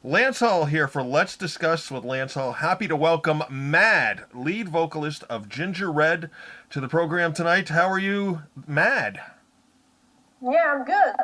Lance Hall here for Let's Discuss with Lance Hall. Happy to welcome Mad, lead vocalist of Ginger Red, to the program tonight. How are you, Mad? Yeah, I'm good.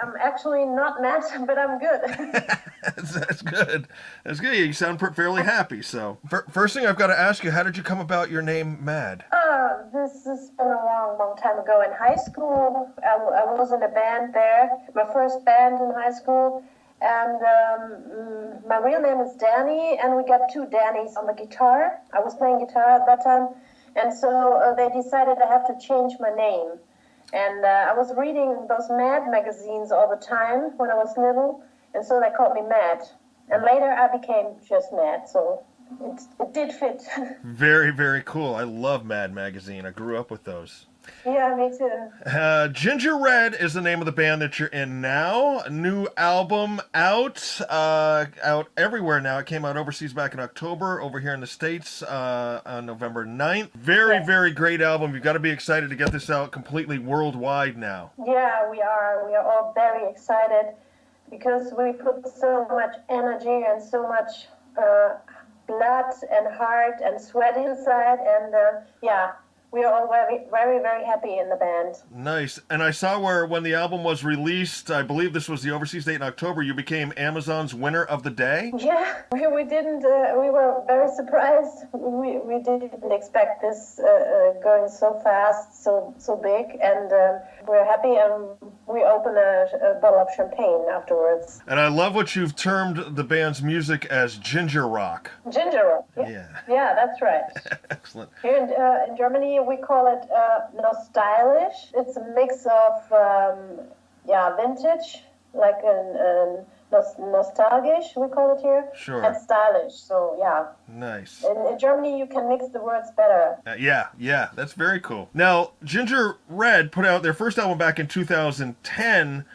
I'm actually not mad, but I'm good. That's good. That's good. You sound fairly happy. So, first thing I've got to ask you, how did you come about your name, Mad? This has been a long, long time ago. In high school, I was in a band there, my first band in high school. And my real name is Danny, and we got two Dannys on the guitar. I was playing guitar at that time. And so they decided I have to change my name. And I was reading those Mad magazines all the time when I was little, and so they called me Mad. And later I became just Mad, so it did fit. Very, very cool. I love Mad magazine. I grew up with those. Yeah, me too. Ginger Red is the name of the band that you're in now. A new album out everywhere now. It came out overseas back in October, over here in the States on November 9th. Very great album. You've got to be excited to get this out completely worldwide now. Yeah, we are. We are all very excited because we put so much energy and so much blood and heart and sweat inside, and we are all very happy in the band. Nice. And I saw where when the album was released, I believe this was the overseas date in October, you became Amazon's winner of the day? Yeah, we didn't, we were very surprised. We didn't expect this going so fast, so big, and we're happy, and we opened a bottle of champagne afterwards. And I love what you've termed the band's music as ginger rock. Ginger rock, yeah. Yeah, that's right. Excellent. Here in Germany, we call it nostalgisch. It's a mix of vintage, like nostalgisch, we call it here, sure, and stylish. So yeah, nice. In Germany, you can mix the words better. Yeah, that's very cool. Now, Ginger Red put out their first album back in 2010.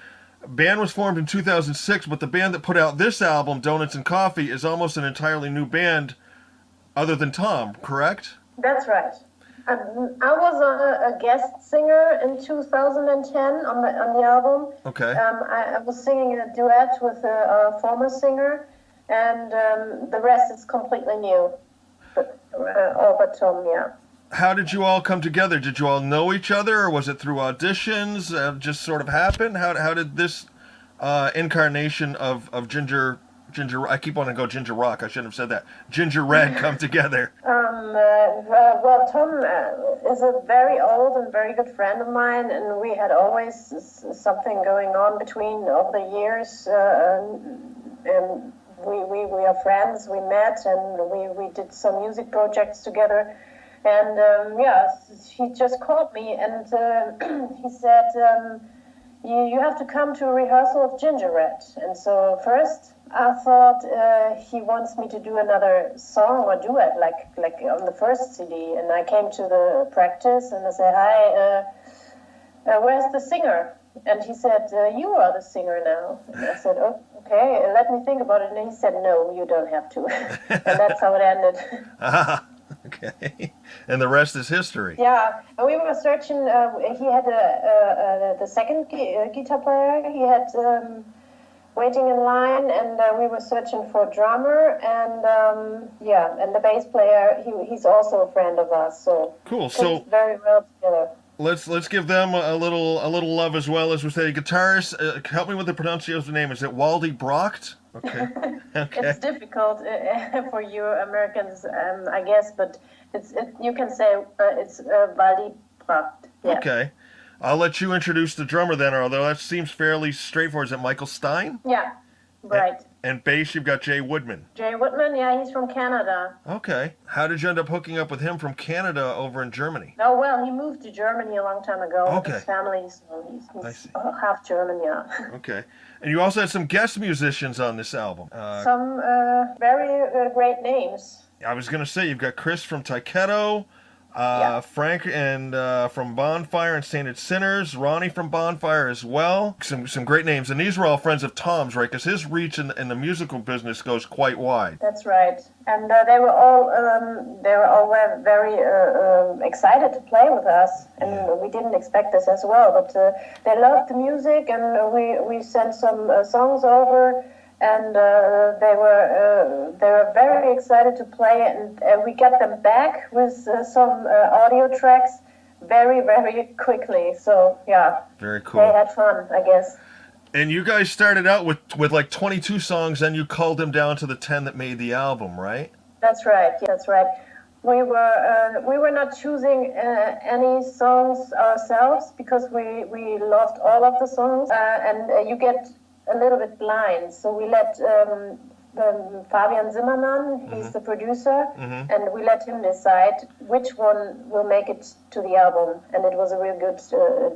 Band was formed in 2006, but the band that put out this album, Donuts and Coffee, is almost an entirely new band, other than Tom. Correct? That's right. I was a guest singer in 2010 on the album. Okay. I was singing a duet with a former singer, and the rest is completely new. All but Tom, yeah. How did you all come together? Did you all know each other, or was it through auditions? Just sort of happened? How did this incarnation of Ginger, I keep wanting to go Ginger Rock, I shouldn't have said that, Ginger Red come together? Well, Tom is a very old and very good friend of mine, and we had always something going on between over the years, and we are friends. We met, and we did some music projects together, and he just called me, and he said, you have to come to a rehearsal of Ginger Red. And so first I thought he wants me to do another song or duet like on the first CD. And I came to the practice and I said, hi, where's the singer? And he said, you are the singer now. And I said, oh, okay, let me think about it. And he said, no, you don't have to. And that's how it ended. Okay, and the rest is history. Yeah, and we were searching. He had the second guitar player. He had waiting in line, and we were searching for a drummer, and and the bass player. He's also a friend of us. So cool. So very well together. Let's give them a little love as well, as we say. Guitarist, help me with the pronunciation of the name. Is it Waldy Brocht? Okay. It's difficult for you Americans, I guess, but you can say it's Waldy Brocht. Yeah. Okay. I'll let you introduce the drummer then, although that seems fairly straightforward. Is it Michael Stein? Yeah, right. And bass, you've got Jay Woodman. Jay Woodman, yeah, he's from Canada. Okay. How did you end up hooking up with him from Canada over in Germany? Oh, well, he moved to Germany a long time ago with Okay. his family, so he's half German, yeah. Okay. And you also had some guest musicians on this album. Some very great names. I was going to say, you've got Chris from Taiketo, Frank and from Bonfire and Sainted Sinners, Ronnie from Bonfire as well. Some great names, and these were all friends of Tom's, right? Because his reach in the musical business goes quite wide. That's right, and they were all very excited to play with us, and we didn't expect this as well. But they loved the music, and we sent some songs over. and they were very excited to play, and we got them back with some audio tracks very, very quickly. So yeah, very cool. They had fun, I guess. And you guys started out with like 22 songs, then you culled them down to the 10 that made the album, right? That's right. That's right. We were not choosing any songs ourselves because we loved all of the songs, and you get a little bit blind. So we let Fabian Zimmermann, he's the producer, and we let him decide which one will make it to the album. And it was a real good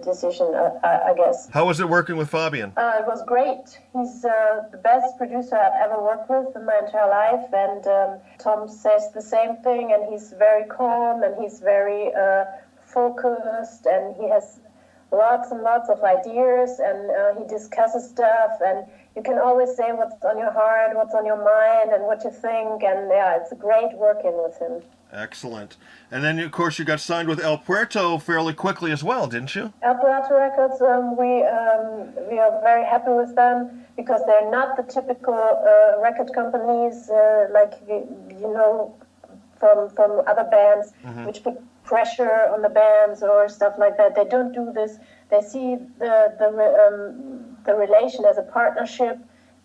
decision, I guess. How was it working with Fabian? It was great. He's the best producer I've ever worked with in my entire life. And Tom says the same thing, and he's very calm, and he's very focused, and he has lots and lots of ideas, and he discusses stuff, and you can always say what's on your heart, what's on your mind, and what you think, and yeah, it's great working with him. Excellent. And then, of course, you got signed with El Puerto fairly quickly as well, didn't you? El Puerto Records, we are very happy with them because they're not the typical record companies like you know from other bands, which put pressure on the bands or stuff like that. They don't do this. They see the relation as a partnership,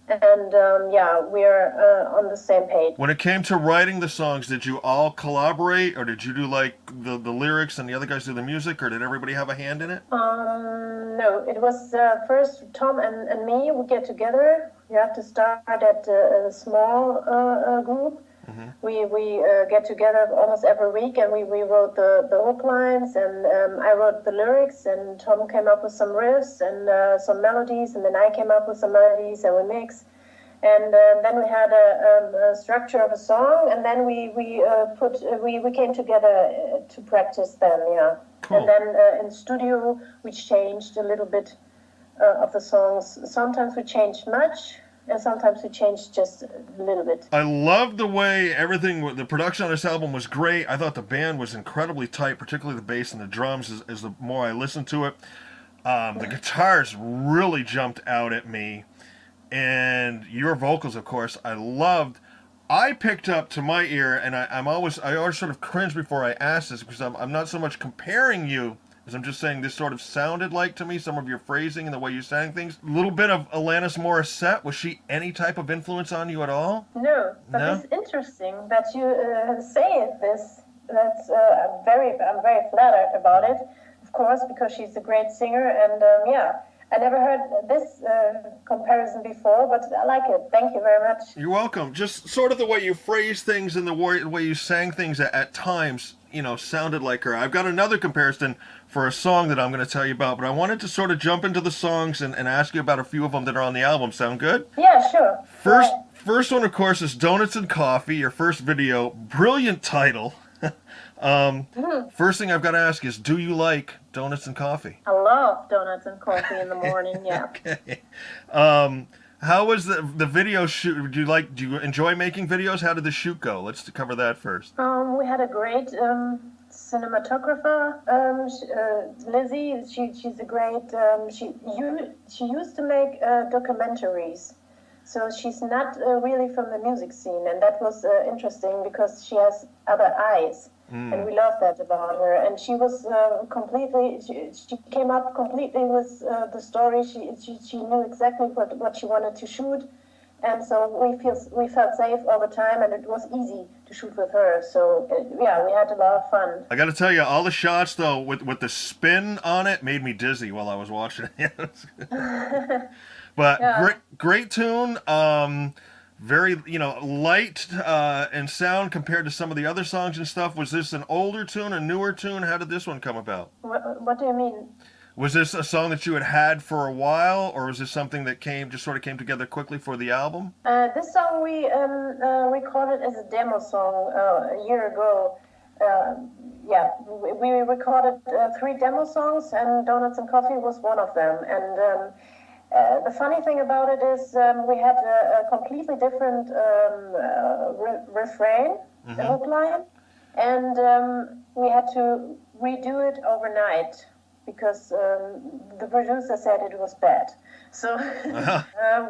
and yeah, we're on the same page. When it came to writing the songs, did you all collaborate, or did you do like the lyrics and the other guys do the music, or did everybody have a hand in it? No, it was first Tom and me. We get together. You have to start at a small group. We get together almost every week, and we wrote the hook lines, and I wrote the lyrics, and Tom came up with some riffs and some melodies, and then I came up with some melodies, and we mixed. And then we had a structure of a song, and then we came together to practice them, yeah. Cool. And then in studio we changed a little bit of the songs. Sometimes we changed much, and sometimes we changed just a little bit. I loved the way everything, the production on this album was great. I thought the band was incredibly tight, particularly the bass and the drums as the more I listened to it. The guitars really jumped out at me. And your vocals, of course, I loved. I picked up to my ear, and I always sort of cringe before I ask this because I'm not so much comparing you as I'm just saying this sort of sounded like to me, some of your phrasing and the way you sang things. A little bit of Alanis Morissette. Was she any type of influence on you at all? No, but No? it's interesting that you say this. That's I'm very flattered about it, of course, because she's a great singer, and yeah. I never heard this comparison before, but I like it. Thank you very much. You're welcome. Just sort of the way you phrase things and the way you sang things at times, you know, sounded like her. I've got another comparison for a song that I'm going to tell you about, but I wanted to sort of jump into the songs and ask you about a few of them that are on the album. Sound good? Yeah, sure. First one, of course, is Donuts and Coffee, your first video. Brilliant title. First thing I've got to ask is, do you like donuts and coffee? I love donuts and coffee in the morning, yeah. Okay. How was the video shoot? Do you enjoy making videos? How did the shoot go? Let's cover that first. We had a great cinematographer, Lizzie. She's a great. She used to make documentaries, so she's not really from the music scene, and that was interesting because she has other eyes. And we love that about her. And she was completely. She came up completely with the story. She knew exactly what she wanted to shoot, and so we felt safe all the time, and it was easy to shoot with her. So yeah, we had a lot of fun. I got to tell you, all the shots though with the spin on it made me dizzy while I was watching it. But Yeah. great tune. Very, light in sound compared to some of the other songs and stuff. Was this an older tune, a newer tune? How did this one come about? What do you mean? Was this a song that you had for a while, or was this something that sort of came together quickly for the album? This song we recorded as a demo song a year ago. Yeah, we recorded 3 demo songs, and Donuts and Coffee was one of them. And the funny thing about it is we had a completely different refrain, the hook line, and we had to redo it overnight. because the producer said it was bad. So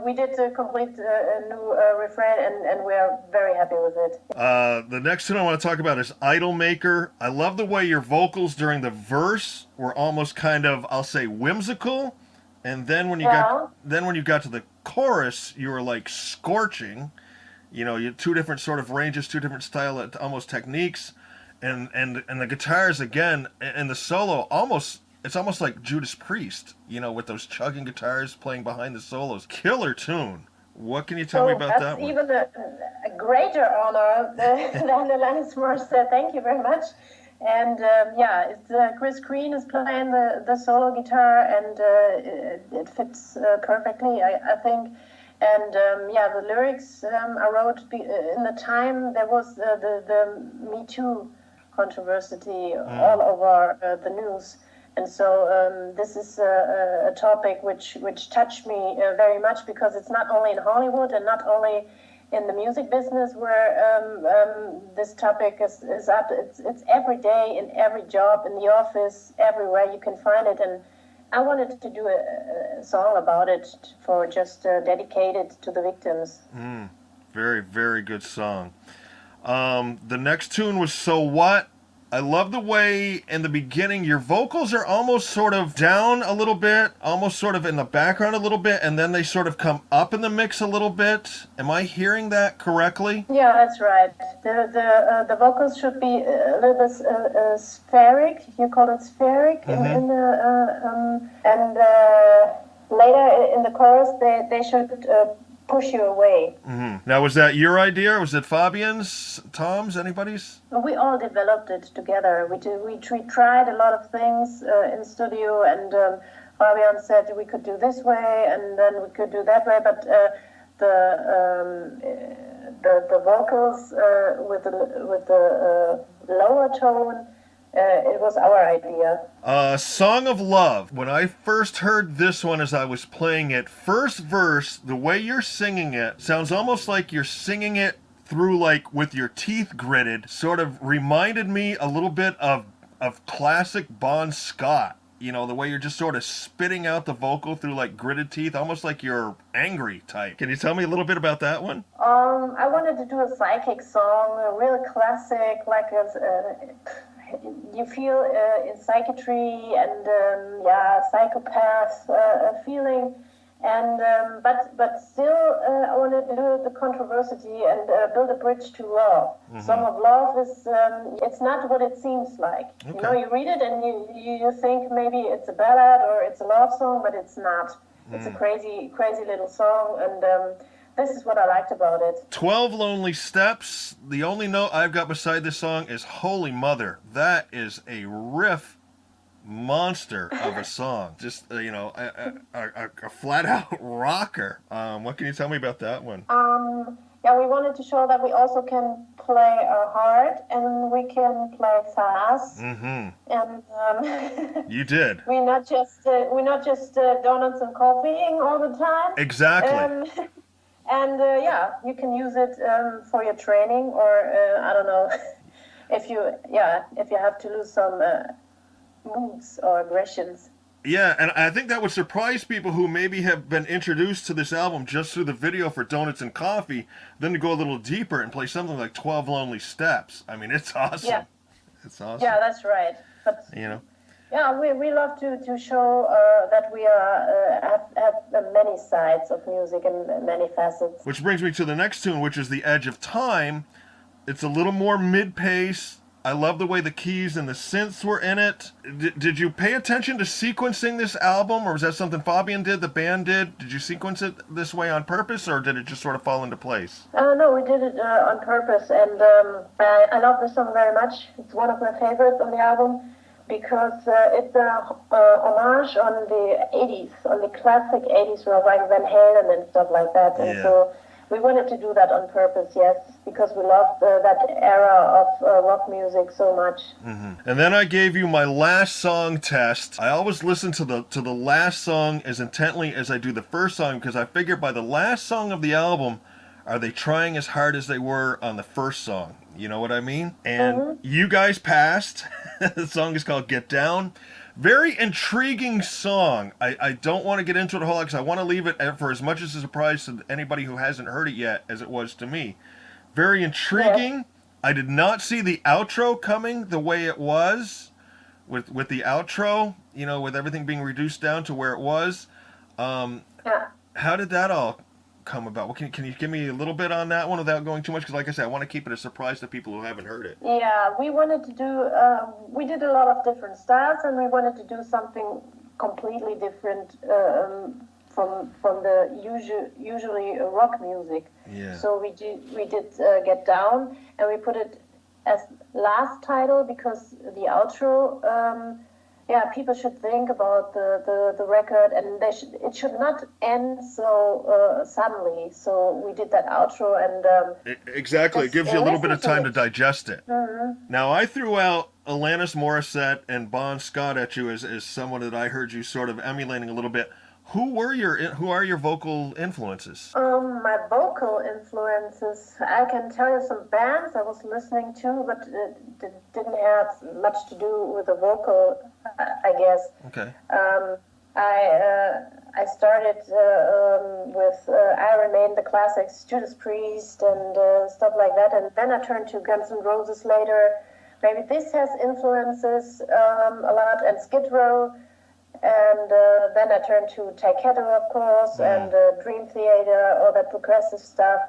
we did complete a new refrain, and we are very happy with it. The next tune I want to talk about is Idol Maker. I love the way your vocals during the verse were almost kind of, I'll say, whimsical, and then when you got to the chorus, you were like scorching. You know, you had two different sort of ranges, two different style, almost techniques, and the guitars again, and the solo it's almost like Judas Priest, you know, with those chugging guitars playing behind the solos. Killer tune. What can you tell me about that one? That's even a greater honor than Alanis Morissette. Thank you very much. And it's Chris Green is playing the solo guitar, and it fits perfectly, I think. And the lyrics I wrote in the time there was the Me Too controversy all over the news. And so this is a topic which touched me very much, because it's not only in Hollywood and not only in the music business where this topic is up. It's every day, in every job, in the office, everywhere you can find it. And I wanted to do a song about it for just dedicated to the victims. Very, very good song. The next tune was So What? I love the way in the beginning your vocals are almost sort of down a little bit, almost sort of in the background a little bit, and then they sort of come up in the mix a little bit. Am I hearing that correctly? Yeah, that's right. The vocals should be a little bit spheric. You call it spheric, in the and later in the chorus they should push you away. Now, was that your idea, or was it Fabian's, Tom's, anybody's? We all developed it together. We tried a lot of things in studio, and Fabian said we could do this way, and then we could do that way. But the vocals with the lower tone, it was our idea. Song of Love. When I first heard this one as I was playing it, first verse, the way you're singing it sounds almost like you're singing it through, like, with your teeth gritted. Sort of reminded me a little bit of classic Bon Scott. You know, the way you're just sort of spitting out the vocal through, like, gritted teeth, almost like you're angry type. Can you tell me a little bit about that one? I wanted to do a psychic song, a real classic, like you feel in psychiatry and psychopath feeling, and but still I wanted to do the controversy and build a bridge to love. Song of Love is it's not what it seems like. Okay. You know, you read it and you think maybe it's a ballad or it's a love song, but it's not. It's a crazy little song, and this is what I liked about it. 12 Lonely Steps. The only note I've got beside this song is Holy Mother. That is a riff monster of a song. Just, a flat-out rocker. What can you tell me about that one? We wanted to show that we also can play hard and we can play fast. And you did. We're not just donuts and coffee all the time. Exactly. And you can use it for your training, or I don't know, if you have to lose some moods or aggressions. Yeah, and I think that would surprise people who maybe have been introduced to this album just through the video for Donuts and Coffee, then to go a little deeper and play something like 12 Lonely Steps. I mean, it's awesome. Yeah. It's awesome. Yeah, that's right. But yeah, we love to show that we have many sides of music and many facets. Which brings me to the next tune, which is The Edge of Time. It's a little more mid-pace. I love the way the keys and the synths were in it. Did you pay attention to sequencing this album, or was that something Fabian did, the band did? Did you sequence it this way on purpose, or did it just sort of fall into place? No, we did it on purpose, and I love this song very much. It's one of my favorites on the album, because it's a homage on the 80s, on the classic 80s rock, like Van Halen and stuff like that. And so we wanted to do that on purpose, yes, because we loved that era of rock music so much. And then I gave you my last song test. I always listen to the last song as intently as I do the first song, because I figure by the last song of the album, are they trying as hard as they were on the first song? You know what I mean? And you guys passed. The song is called Get Down. Very intriguing song. I don't want to get into it a whole lot because I want to leave it for as much as a surprise to anybody who hasn't heard it yet as it was to me. Very intriguing. Yeah. I did not see the outro coming the way it was with the outro, with everything being reduced down to where it was. Yeah. How did that all come about? Can you give me a little bit on that one without going too much? Because like I said, I want to keep it a surprise to people who haven't heard it. Yeah, we wanted to do, we did a lot of different styles, and we wanted to do something completely different from the usually rock music. Yeah. So we did Get Down, and we put it as last title because the outro, people should think about the record, and it should not end so suddenly. So we did that outro, and exactly, it gives you a little bit of time to it. digest it. Mm-hmm. Now, I threw out Alanis Morissette and Bon Scott at you as someone that I heard you sort of emulating a little bit. Who are your vocal influences? My vocal influences, I can tell you some bands I was listening to, but it didn't have much to do with the vocal, I guess. Okay. I started with Iron Maiden, the classics, Judas Priest, and stuff like that, and then I turned to Guns N' Roses later. Maybe this has influences a lot, and Skid Row. And then I turned to Taiketo, of course, and Dream Theater, all that progressive stuff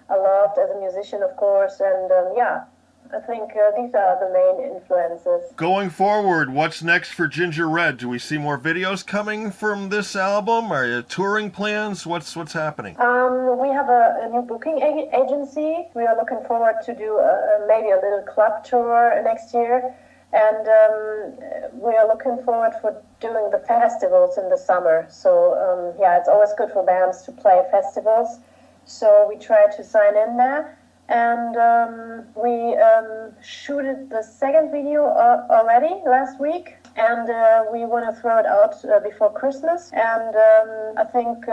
I loved as a musician, of course. And I think these are the main influences. Going forward, what's next for Ginger Red? Do we see more videos coming from this album? Are you touring plans? What's happening? We have a new booking agency. We are looking forward to do maybe a little club tour next year. And we are looking forward for doing the festivals in the summer. So, it's always good for bands to play festivals. So we try to sign in there. And we shooted the second video already last week. And we want to throw it out before Christmas. And I think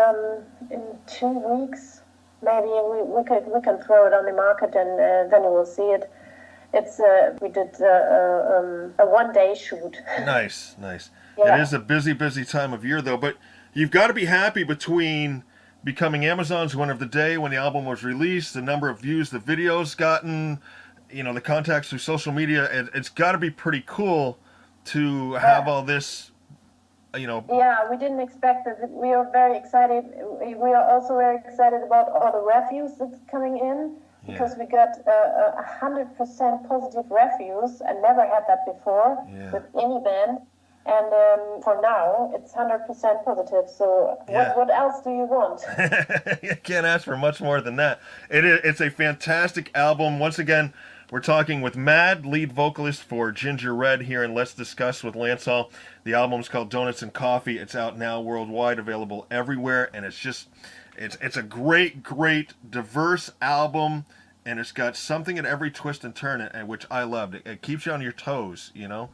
in 2 weeks, maybe we can throw it on the market, and then you will see it. We did a one-day shoot. Nice. Yeah. It is a busy time of year, though. But you've got to be happy between becoming Amazon's Winner of the Day when the album was released, the number of views the video's gotten, the contacts through social media. It's got to be pretty cool to have all this, Yeah, we didn't expect it. We are very excited. We are also very excited about all the reviews that's coming in. Because we got 100% positive reviews. I never had that before with any band. And for now, it's 100% positive. So what else do you want? You can't ask for much more than that. It's a fantastic album. Once again, we're talking with Mad, lead vocalist for Ginger Red here in Let's Discuss with Lance Hall. The album's called Donuts and Coffee. It's out now worldwide, available everywhere. And it's a great, diverse album, and it's got something at every twist and turn, which I loved. It keeps you on your toes,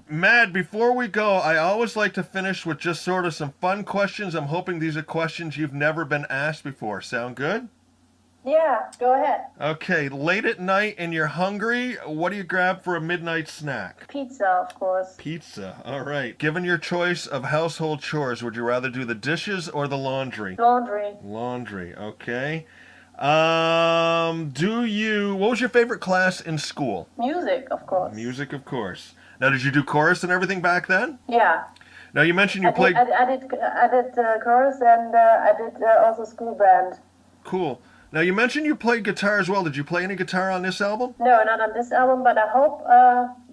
Mad, before we go, I always like to finish with just sort of some fun questions. I'm hoping these are questions you've never been asked before. Sound good? Yeah, go ahead. Okay, late at night and you're hungry, what do you grab for a midnight snack? Pizza, of course. Pizza, all right. Given your choice of household chores, would you rather do the dishes or the laundry? Laundry. Laundry, okay. What was your favorite class in school? Music, of course. Music, of course. Now, did you do chorus and everything back then? Yeah. Now, you mentioned you played... I did chorus, and I did also school band. Cool. Now, you mentioned you played guitar as well. Did you play any guitar on this album? No, not on this album, but I hope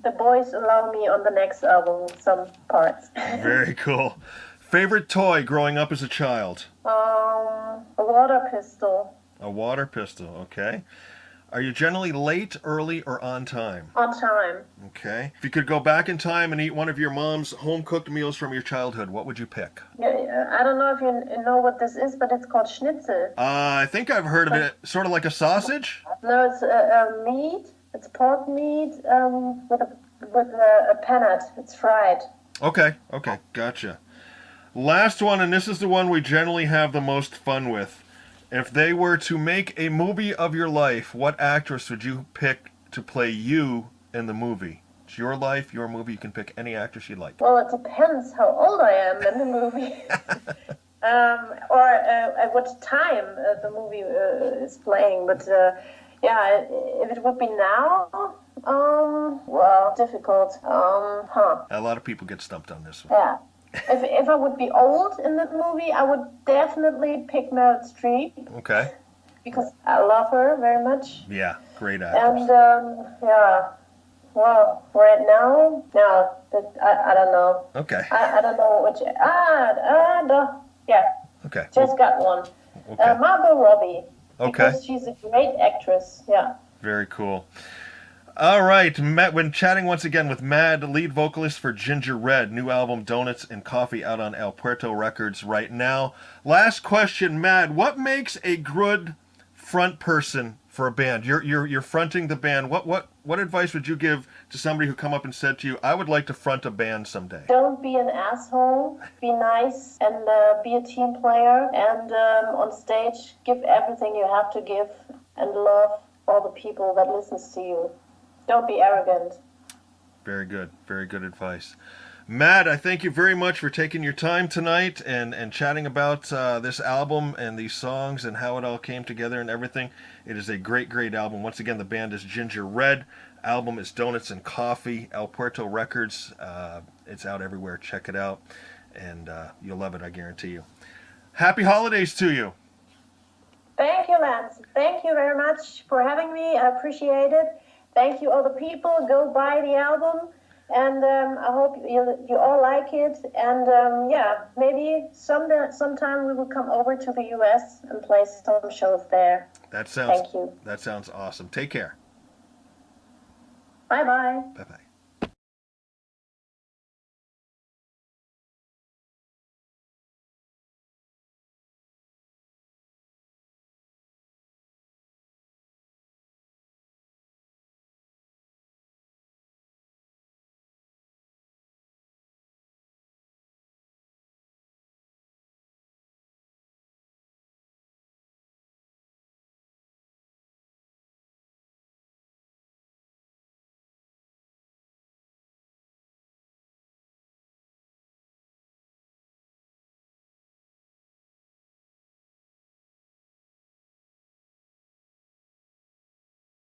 the boys allow me on the next album some parts. Very cool. Favorite toy growing up as a child? A water pistol. A water pistol, okay. Are you generally late, early, or on time? On time. Okay. If you could go back in time and eat one of your mom's home-cooked meals from your childhood, what would you pick? Yeah, I don't know if you know what this is, but it's called schnitzel. I think I've heard of it. Sort of like a sausage? No, it's meat. It's pork meat with a panade. It's fried. Okay, gotcha. Last one, and this is the one we generally have the most fun with. If they were to make a movie of your life, what actress would you pick to play you in the movie? It's your life, your movie. You can pick any actress you like. Well, it depends how old I am in the movie. Or at what time the movie is playing. But yeah, if it would be now, well, difficult. A lot of people get stumped on this one. Yeah. If I would be old in that movie, I would definitely pick Meryl Streep. Okay. Because I love her very much. Yeah, great actress. And yeah, well, right now, no, I don't know. Okay. I don't know which. Yeah. Okay. Just got one. Okay. Margot Robbie. Okay. Because she's a great actress. Yeah. Very cool. All right, Matt, when chatting once again with Mad, lead vocalist for Ginger Red, new album Donuts and Coffee out on El Puerto Records right now. Last question, Mad, what makes a good front person for a band? You're fronting the band. What advice would you give to somebody who come up and said to you, I would like to front a band someday? Don't be an asshole. Be nice and be a team player. And on stage, give everything you have to give and love all the people that listens to you. Don't be arrogant. Very good. Very good advice. Matt, I thank you very much for taking your time tonight and chatting about this album and these songs and how it all came together and everything. It is a great, great album. Once again, the band is Ginger Red. Album is Donuts and Coffee, El Puerto Records. It's out everywhere. Check it out. And you'll love it, I guarantee you. Happy holidays to you. Thank you, Lance. Thank you very much for having me. I appreciate it. Thank you, all the people. Go buy the album. And I hope you all like it. And yeah, maybe sometime we will come over to the U.S. and play some shows there. Thank you. That sounds awesome. Take care. Bye-bye. Bye-bye.